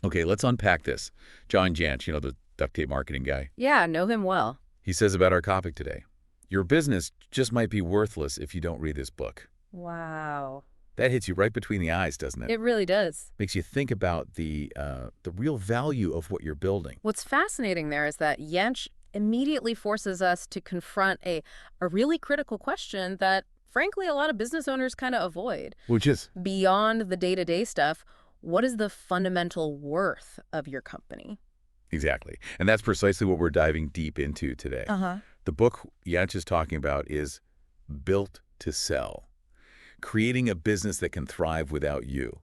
Okay, let's unpack this. John Jantsch, the duct tape marketing guy, Yeah, know him well. he says about our topic today, your business just might be worthless if you don't read this book. Wow. That hits you right between the eyes, doesn't it? It really does. Makes you think about the real value of what you're building. What's fascinating there is that Yench immediately forces us to confront a really critical question that, frankly, a lot of business owners kind of avoid. Which is? Beyond the day-to-day stuff, what is the fundamental worth of your company? Exactly. And that's precisely what we're diving deep into today. Uh-huh. The book Jantsch is talking about is Built to Sell, Creating a Business That Can Thrive Without You,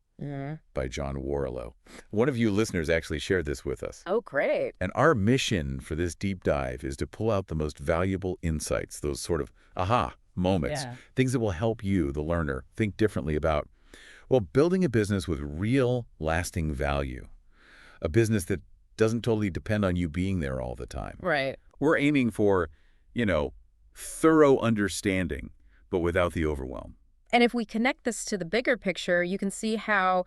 by John Warrillow. One of you listeners actually shared this with us. Oh, great. And our mission for this deep dive is to pull out the most valuable insights, those sort of aha moments, things that will help you, the learner, think differently about, well, building a business with real, lasting value, a business that doesn't totally depend on you being there all the time. Right. We're aiming for, thorough understanding, but without the overwhelm. And if we connect this to the bigger picture, you can see how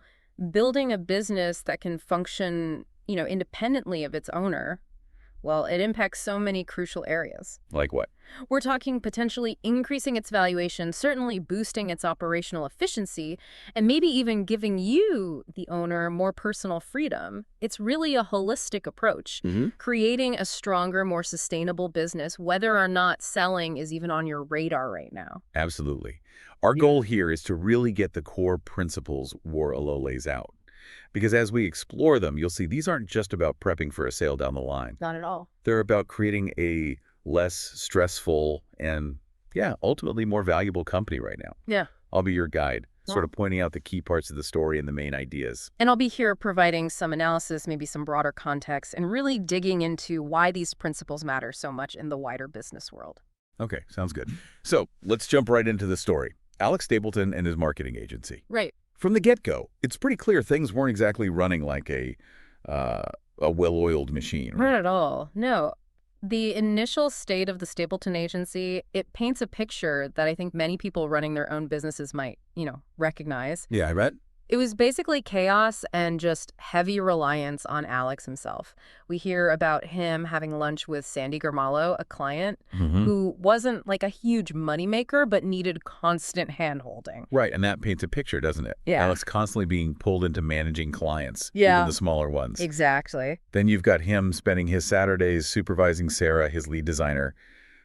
building a business that can function, independently of its owner, well, it impacts so many crucial areas. Like what? We're talking potentially increasing its valuation, certainly boosting its operational efficiency, and maybe even giving you, the owner, more personal freedom. It's really a holistic approach, creating a stronger, more sustainable business, whether or not selling is even on your radar right now. Absolutely. Our goal here is to really get the core principles Warrilow lays out. Because as we explore them, you'll see these aren't just about prepping for a sale down the line. Not at all. They're about creating a less stressful and, ultimately more valuable company right now. Yeah. I'll be your guide, sort of pointing out the key parts of the story and the main ideas. And I'll be here providing some analysis, maybe some broader context, and really digging into why these principles matter so much in the wider business world. Okay, sounds good. So let's jump right into the story. Alex Stapleton and his marketing agency. Right. From the get-go, it's pretty clear things weren't exactly running like a well-oiled machine. Not at all. No. The initial state of the Stapleton agency, it paints a picture that I think many people running their own businesses might, recognize. Yeah, I bet. It was basically chaos and just heavy reliance on Alex himself. We hear about him having lunch with Sandy Germalo, a client who wasn't like a huge moneymaker, but needed constant hand-holding. Right, and that paints a picture, doesn't it? Yeah. Alex constantly being pulled into managing clients, Yeah. even the smaller ones. Exactly. Then you've got him spending his Saturdays supervising Sarah, his lead designer.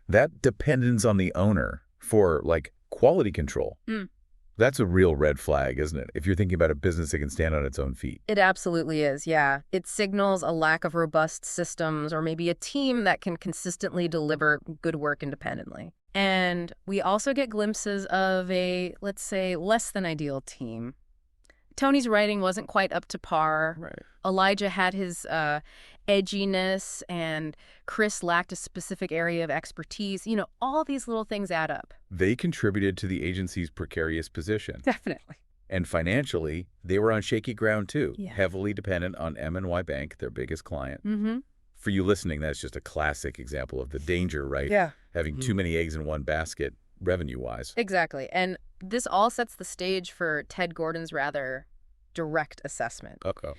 That dependence on the owner for, quality control. That's a real red flag, isn't it? If you're thinking about a business that can stand on its own feet. It absolutely is, yeah. It signals a lack of robust systems or maybe a team that can consistently deliver good work independently. And we also get glimpses of a, let's say, less than ideal team. Tony's writing wasn't quite up to par. Right. Elijah had his edginess, and Chris lacked a specific area of expertise. All these little things add up. They contributed to the agency's precarious position. Definitely. And financially, they were on shaky ground too, Yeah. heavily dependent on M&Y Bank, their biggest client. Mm-hmm. For you listening, that's just a classic example of the danger, right? Yeah. Having too many eggs in one basket, revenue-wise. Exactly. And this all sets the stage for Ted Gordon's rather direct assessment. Uh-oh.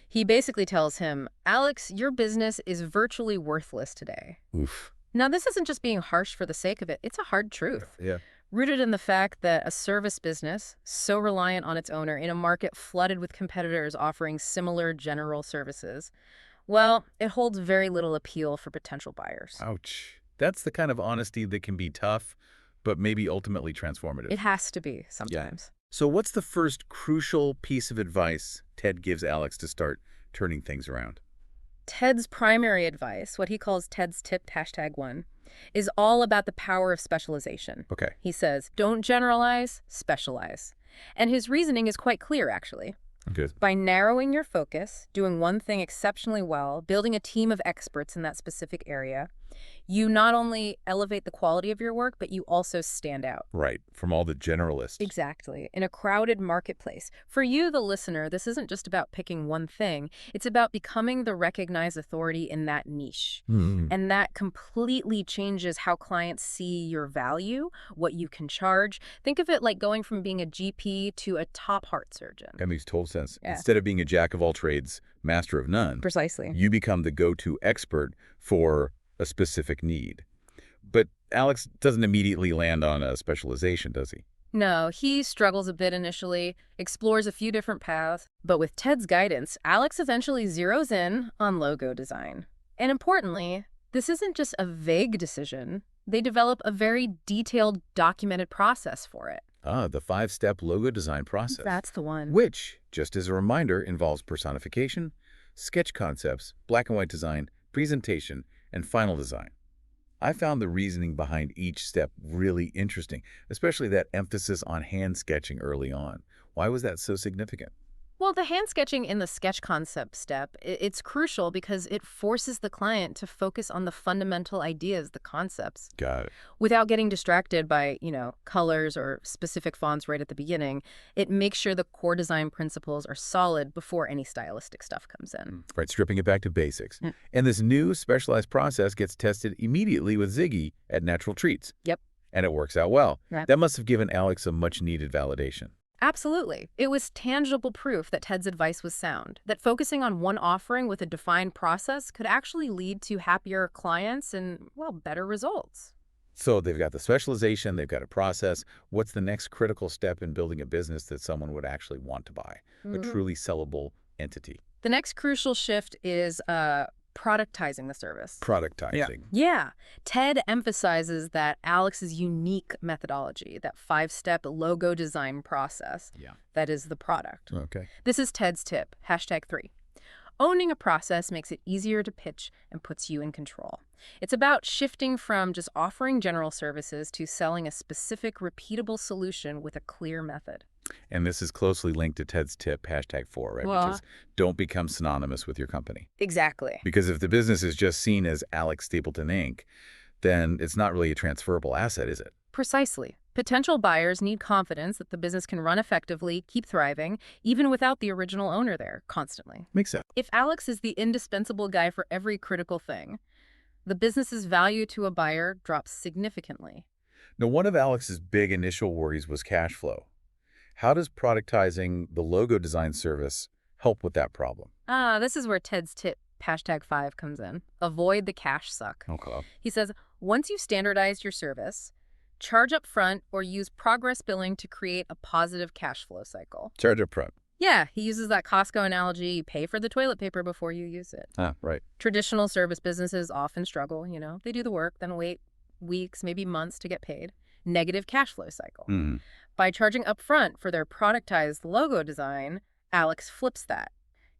He basically tells him, Alex, your business is virtually worthless today. Oof. Now, this isn't just being harsh for the sake of it. It's a hard truth. Yeah. Rooted in the fact that a service business, so reliant on its owner in a market flooded with competitors offering similar general services, well, it holds very little appeal for potential buyers. Ouch. That's the kind of honesty that can be tough, but maybe ultimately transformative. It has to be sometimes. So what's the first crucial piece of advice Ted gives Alex to start turning things around? Ted's primary advice, what he calls Ted's tip, #1, is all about the power of specialization. Okay. He says, don't generalize, specialize. And his reasoning is quite clear, actually. Good. By narrowing your focus, doing one thing exceptionally well, building a team of experts in that specific area, You not only elevate the quality of your work, but you also stand out. Right, from all the generalists. Exactly. In a crowded marketplace. For you, the listener, this isn't just about picking one thing. It's about becoming the recognized authority in that niche. And that completely changes how clients see your value, what you can charge. Think of it like going from being a GP to a top heart surgeon. That makes total sense. Yeah. Instead of being a jack of all trades, master of none, Precisely. you become the go-to expert for a specific need. But Alex doesn't immediately land on a specialization, does he? No, he struggles a bit initially, explores a few different paths, but with Ted's guidance, Alex eventually zeroes in on logo design. And importantly, this isn't just a vague decision. They develop a very detailed, documented process for it. Ah, the 5-step logo design process. That's the one. Which, just as a reminder, involves personification, sketch concepts, black and white design, presentation, and final design. I found the reasoning behind each step really interesting, especially that emphasis on hand sketching early on. Why was that so significant? Well, the hand sketching in the sketch concept step, it's crucial because it forces the client to focus on the fundamental ideas, the concepts, Got it. without getting distracted by, colors or specific fonts right at the beginning. It makes sure the core design principles are solid before any stylistic stuff comes in. Right, stripping it back to basics. Mm. And this new specialized process gets tested immediately with Ziggy at Natural Treats. Yep. And it works out well. Right. That must have given Alex a much-needed validation. Absolutely. It was tangible proof that Ted's advice was sound, that focusing on one offering with a defined process could actually lead to happier clients and, well, better results. So they've got the specialization, they've got a process. What's the next critical step in building a business that someone would actually want to buy? A truly sellable entity. The next crucial shift is productizing the service. Productizing. Yeah. Ted emphasizes that Alex's unique methodology, that 5-step logo design process, that is the product. Okay. This is Ted's tip, #3. Owning a process makes it easier to pitch and puts you in control. It's about shifting from just offering general services to selling a specific, repeatable solution with a clear method. And this is closely linked to Ted's tip, #4, right? Well, Which is don't become synonymous with your company. Exactly. Because if the business is just seen as Alex Stapleton Inc., then it's not really a transferable asset, is it? Precisely. Potential buyers need confidence that the business can run effectively, keep thriving, even without the original owner there constantly. Makes sense. If Alex is the indispensable guy for every critical thing, the business's value to a buyer drops significantly. Now, one of Alex's big initial worries was cash flow. How does productizing the logo design service help with that problem? This is where Ted's tip, #5, comes in. Avoid the cash suck. Okay. He says, once you've standardized your service, charge up front or use progress billing to create a positive cash flow cycle. Charge up front. Yeah, he uses that Costco analogy, you pay for the toilet paper before you use it. Right. Traditional service businesses often struggle, they do the work, then wait weeks, maybe months to get paid. Negative cash flow cycle. By charging upfront for their productized logo design, Alex flips that,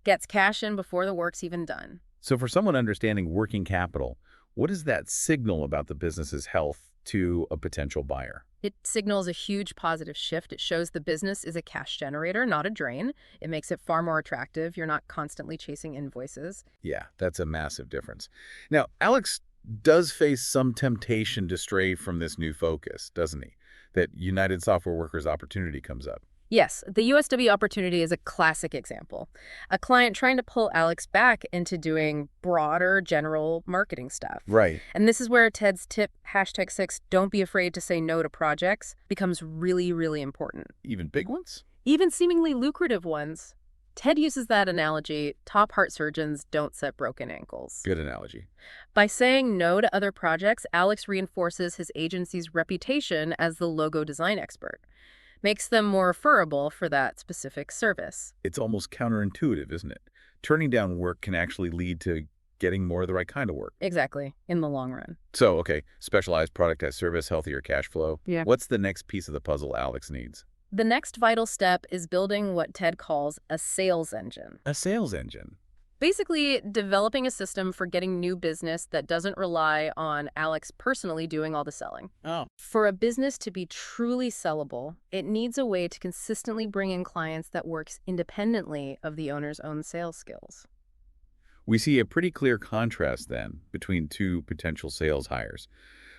gets cash in before the work's even done. So for someone understanding working capital, what does that signal about the business's health to a potential buyer? It signals a huge positive shift. It shows the business is a cash generator, not a drain. It makes it far more attractive. You're not constantly chasing invoices. Yeah, that's a massive difference. Now, Alex does face some temptation to stray from this new focus, doesn't he? That United Software Workers opportunity comes up. Yes, the USW opportunity is a classic example. A client trying to pull Alex back into doing broader general marketing stuff. Right. And this is where Ted's tip, #6, don't be afraid to say no to projects, becomes really, really important. Even big ones? Even seemingly lucrative ones. Ted uses that analogy, top heart surgeons don't set broken ankles. Good analogy. By saying no to other projects, Alex reinforces his agency's reputation as the logo design expert. Makes them more referable for that specific service. It's almost counterintuitive, isn't it? Turning down work can actually lead to getting more of the right kind of work. Exactly, in the long run. So, okay, specialized productized service, healthier cash flow. Yeah. What's the next piece of the puzzle Alex needs? The next vital step is building what Ted calls a sales engine. A sales engine. Basically, developing a system for getting new business that doesn't rely on Alex personally doing all the selling. Oh. For a business to be truly sellable, it needs a way to consistently bring in clients that works independently of the owner's own sales skills. We see a pretty clear contrast then between two potential sales hires.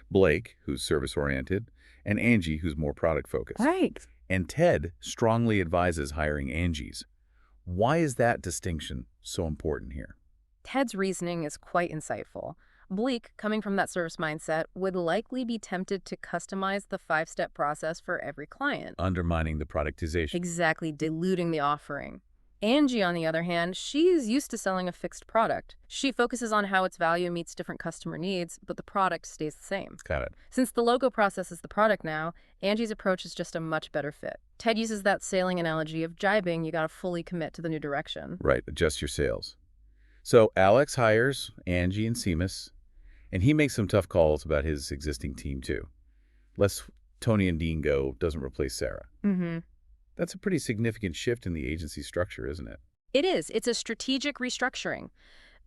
Blake, who's service-oriented, and Angie, who's more product-focused. Right. And Ted strongly advises hiring Angie's. Why is that distinction so important here? Ted's reasoning is quite insightful. Bleak, coming from that service mindset, would likely be tempted to customize the 5-step process for every client. Undermining the productization. Exactly, diluting the offering. Angie, on the other hand, she's used to selling a fixed product. She focuses on how its value meets different customer needs, but the product stays the same. Got it. Since the logo process is the product now, Angie's approach is just a much better fit. Ted uses that sailing analogy of jibing, you gotta fully commit to the new direction. Right, adjust your sails. So Alex hires Angie and Seamus, and he makes some tough calls about his existing team too. Lets Tony and Dean go doesn't replace Sarah. Mm-hmm. That's a pretty significant shift in the agency structure, isn't it? It is. It's a strategic restructuring,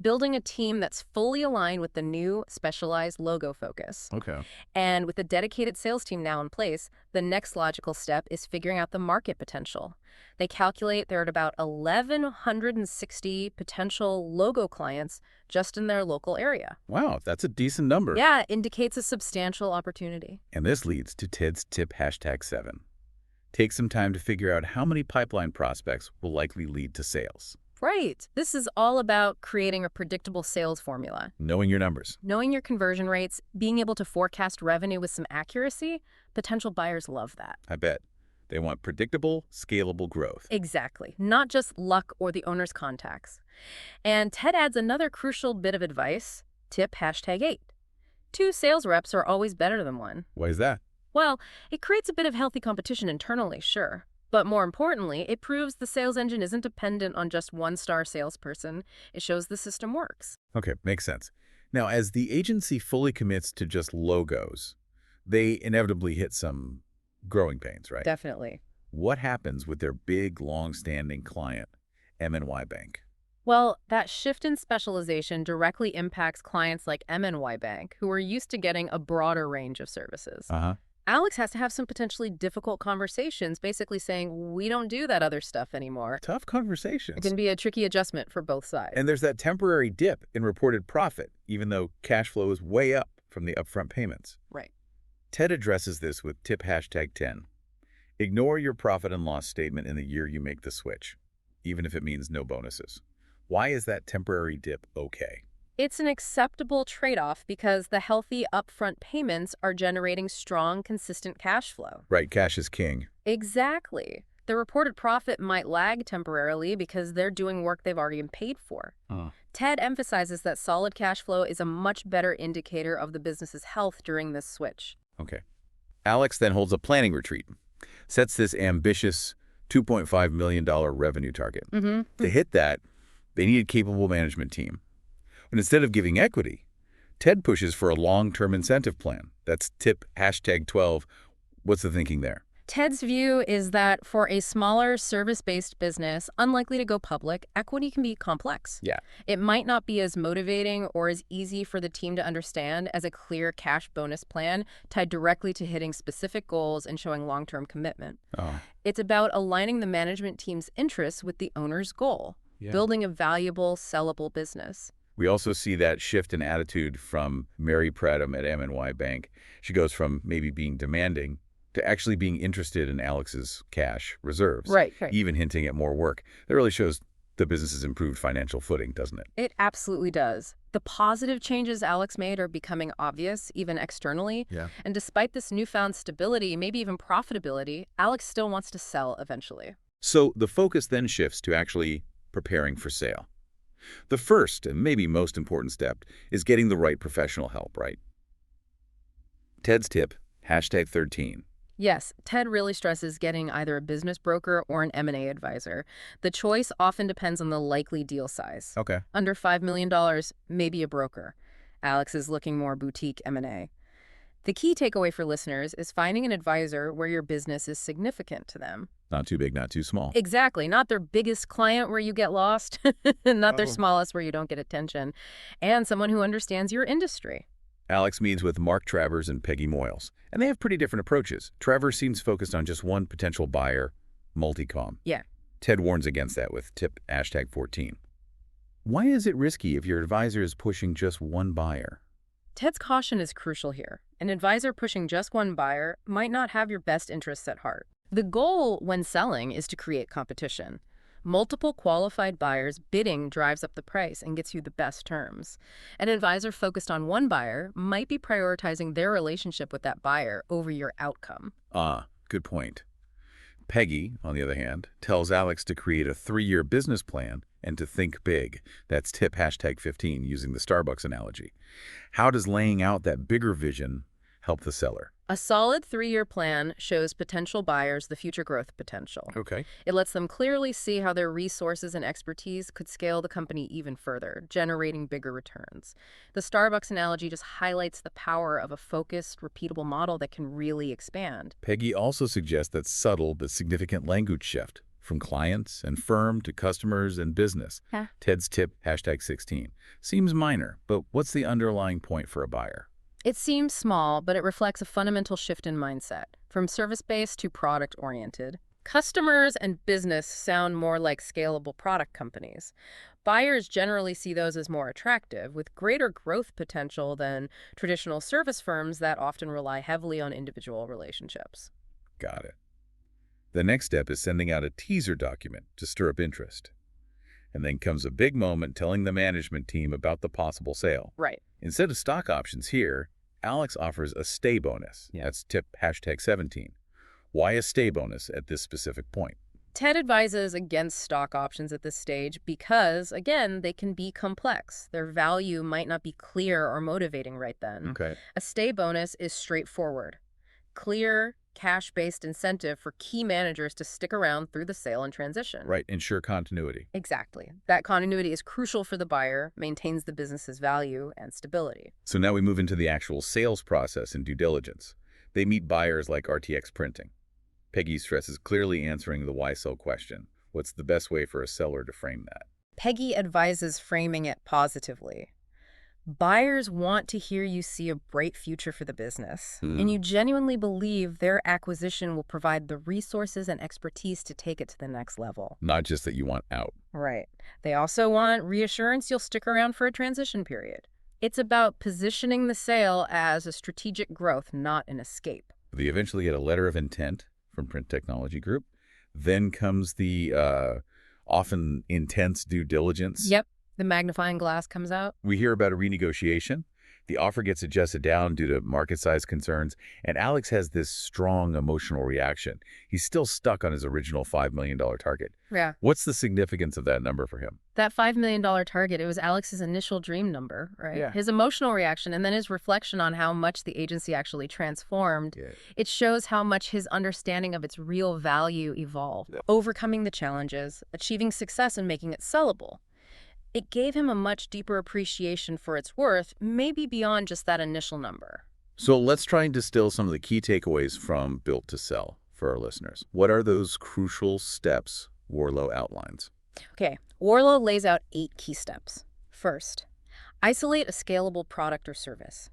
building a team that's fully aligned with the new specialized logo focus. Okay. And with a dedicated sales team now in place, the next logical step is figuring out the market potential. They calculate they're at about 1,160 potential logo clients just in their local area. Wow, that's a decent number. Yeah, it indicates a substantial opportunity. And this leads to Ted's tip #7. Take some time to figure out how many pipeline prospects will likely lead to sales. Right. This is all about creating a predictable sales formula. Knowing your numbers. Knowing your conversion rates, being able to forecast revenue with some accuracy, potential buyers love that. I bet. They want predictable, scalable growth. Exactly. Not just luck or the owner's contacts. And Ted adds another crucial bit of advice, tip #8. 2 sales reps are always better than 1. Why is that? Well, it creates a bit of healthy competition internally, sure. But more importantly, it proves the sales engine isn't dependent on just one-star salesperson. It shows the system works. Okay, makes sense. Now, as the agency fully commits to just logos, they inevitably hit some growing pains, right? Definitely. What happens with their big, long-standing client, M&Y Bank? Well, that shift in specialization directly impacts clients like M&Y Bank, who are used to getting a broader range of services. Alex has to have some potentially difficult conversations, basically saying, we don't do that other stuff anymore. Tough conversations. It can be a tricky adjustment for both sides. And there's that temporary dip in reported profit, even though cash flow is way up from the upfront payments. Right. Ted addresses this with tip #10. Ignore your profit and loss statement in the year you make the switch, even if it means no bonuses. Why is that temporary dip okay? It's an acceptable trade-off because the healthy upfront payments are generating strong, consistent cash flow. Right, cash is king. Exactly. The reported profit might lag temporarily because they're doing work they've already been paid for. Ted emphasizes that solid cash flow is a much better indicator of the business's health during this switch. Okay. Alex then holds a planning retreat, sets this ambitious $2.5 million revenue target. To hit that, they need a capable management team. But instead of giving equity, Ted pushes for a long-term incentive plan. That's tip #12. What's the thinking there? Ted's view is that for a smaller service-based business, unlikely to go public, equity can be complex. Yeah. It might not be as motivating or as easy for the team to understand as a clear cash bonus plan tied directly to hitting specific goals and showing long-term commitment. It's about aligning the management team's interests with the owner's goal, building a valuable, sellable business. We also see that shift in attitude from Mary Pradham at M&Y Bank. She goes from maybe being demanding to actually being interested in Alex's cash reserves. Right. Even hinting at more work. That really shows the business's improved financial footing, doesn't it? It absolutely does. The positive changes Alex made are becoming obvious, even externally. And despite this newfound stability, maybe even profitability, Alex still wants to sell eventually. So the focus then shifts to actually preparing for sale. The first and maybe most important step is getting the right professional help, right? Ted's tip, #13. Yes, Ted really stresses getting either a business broker or an M&A advisor. The choice often depends on the likely deal size. Okay. Under $5 million, maybe a broker. Alex is looking more boutique M&A. The key takeaway for listeners is finding an advisor where your business is significant to them. Not too big, not too small. Exactly. Not their biggest client where you get lost, not their smallest where you don't get attention, and someone who understands your industry. Alex meets with Mark Travers and Peggy Moyles, and they have pretty different approaches. Travers seems focused on just one potential buyer, multi-com. Yeah. Ted warns against that with tip #14. Why is it risky if your advisor is pushing just one buyer? Ted's caution is crucial here. An advisor pushing just one buyer might not have your best interests at heart. The goal when selling is to create competition. Multiple qualified buyers bidding drives up the price and gets you the best terms. An advisor focused on one buyer might be prioritizing their relationship with that buyer over your outcome. Ah, good point. Peggy, on the other hand, tells Alex to create a 3-year business plan and to think big. That's tip #15 using the Starbucks analogy. How does laying out that bigger vision help the seller? A solid 3-year plan shows potential buyers the future growth potential. Okay. It lets them clearly see how their resources and expertise could scale the company even further, generating bigger returns. The Starbucks analogy just highlights the power of a focused, repeatable model that can really expand. Peggy also suggests that subtle but significant language shift from clients and firm to customers and business. Yeah. Ted's tip #16 seems minor, but what's the underlying point for a buyer? It seems small, but it reflects a fundamental shift in mindset, from service-based to product-oriented. Customers and business sound more like scalable product companies. Buyers generally see those as more attractive, with greater growth potential than traditional service firms that often rely heavily on individual relationships. Got it. The next step is sending out a teaser document to stir up interest. And then comes a big moment telling the management team about the possible sale. Right. Instead of stock options here, Alex offers a stay bonus. Yeah. That's tip #17. Why a stay bonus at this specific point? Ted advises against stock options at this stage because, again, they can be complex. Their value might not be clear or motivating right then. Okay. A stay bonus is straightforward. Clear, cash-based incentive for key managers to stick around through the sale and transition. Right, ensure continuity. Exactly. That continuity is crucial for the buyer, maintains the business's value and stability. So now we move into the actual sales process and due diligence. They meet buyers like RTX Printing. Peggy stresses clearly answering the why sell question. What's the best way for a seller to frame that? Peggy advises framing it positively. Buyers want to hear you see a bright future for the business, and you genuinely believe their acquisition will provide the resources and expertise to take it to the next level. Not just that you want out. Right. They also want reassurance you'll stick around for a transition period. It's about positioning the sale as a strategic growth, not an escape. They eventually get a letter of intent from Print Technology Group. Then comes the often intense due diligence. Yep. The magnifying glass comes out. We hear about a renegotiation. The offer gets adjusted down due to market size concerns, and Alex has this strong emotional reaction. He's still stuck on his original $5 million target. Yeah. What's the significance of that number for him? That $5 million target, it was Alex's initial dream number, right? Yeah. His emotional reaction and then his reflection on how much the agency actually transformed. Yeah. It shows how much his understanding of its real value evolved. Yeah. Overcoming the challenges, achieving success and making it sellable. It gave him a much deeper appreciation for its worth, maybe beyond just that initial number. So let's try and distill some of the key takeaways from Built to Sell for our listeners. What are those crucial steps Warrilow outlines? Okay, Warrilow lays out 8 key steps. First, isolate a scalable product or service.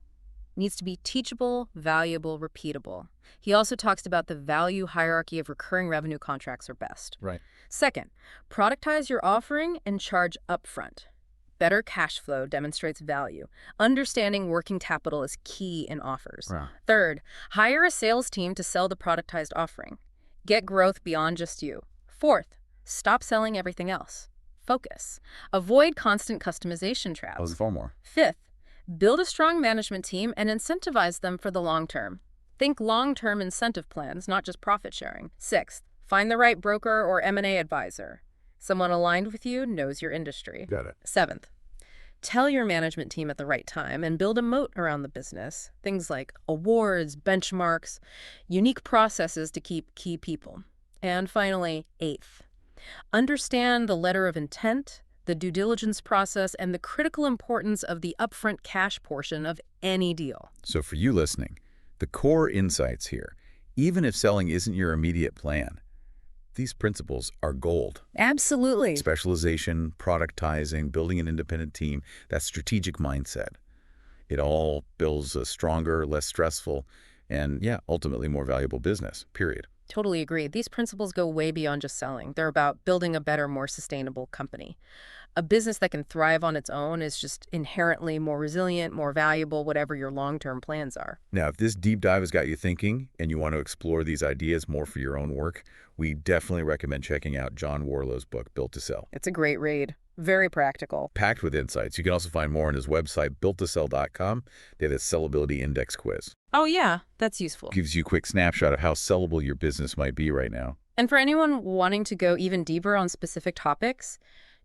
Needs to be teachable, valuable, repeatable. He also talks about the value hierarchy of recurring revenue contracts are best. Right. Second, productize your offering and charge upfront. Better cash flow demonstrates value. Understanding working capital is key in offers. Wow. Third, hire a sales team to sell the productized offering. Get growth beyond just you. Fourth, stop selling everything else. Focus. Avoid constant customization traps. 4 more. Fifth, build a strong management team and incentivize them for the long term. Think long-term incentive plans, not just profit sharing. Sixth, find the right broker or M&A advisor. Someone aligned with you, knows your industry. Got it. Seventh, tell your management team at the right time and build a moat around the business. Things like awards, benchmarks, unique processes to keep key people. And finally, eighth, understand the letter of intent, the due diligence process, and the critical importance of the upfront cash portion of any deal. So for you listening, the core insights here, even if selling isn't your immediate plan, these principles are gold. Absolutely. Specialization, productizing, building an independent team, that strategic mindset. It all builds a stronger, less stressful, and ultimately more valuable business, period. Totally agree. These principles go way beyond just selling. They're about building a better, more sustainable company. A business that can thrive on its own is just inherently more resilient, more valuable, whatever your long-term plans are. Now, if this deep dive has got you thinking and you want to explore these ideas more for your own work, we definitely recommend checking out John Warrillow's book, Built to Sell. It's a great read. Very practical. Packed with insights. You can also find more on his website, builttosell.com. They have a sellability index quiz. Oh, yeah, that's useful. Gives you a quick snapshot of how sellable your business might be right now. And for anyone wanting to go even deeper on specific topics,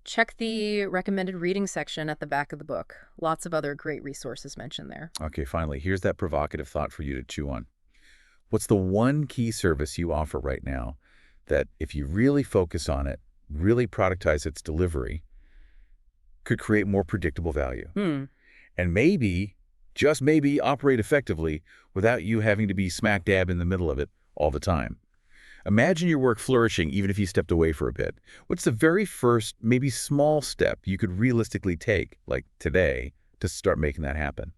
check the recommended reading section at the back of the book. Lots of other great resources mentioned there. Okay, finally, here's that provocative thought for you to chew on. What's the one key service you offer right now that if you really focus on it, really productize its delivery, could create more predictable value? And maybe, just maybe, operate effectively without you having to be smack dab in the middle of it all the time. Imagine your work flourishing even if you stepped away for a bit. What's the very first, maybe small step you could realistically take, like today, to start making that happen?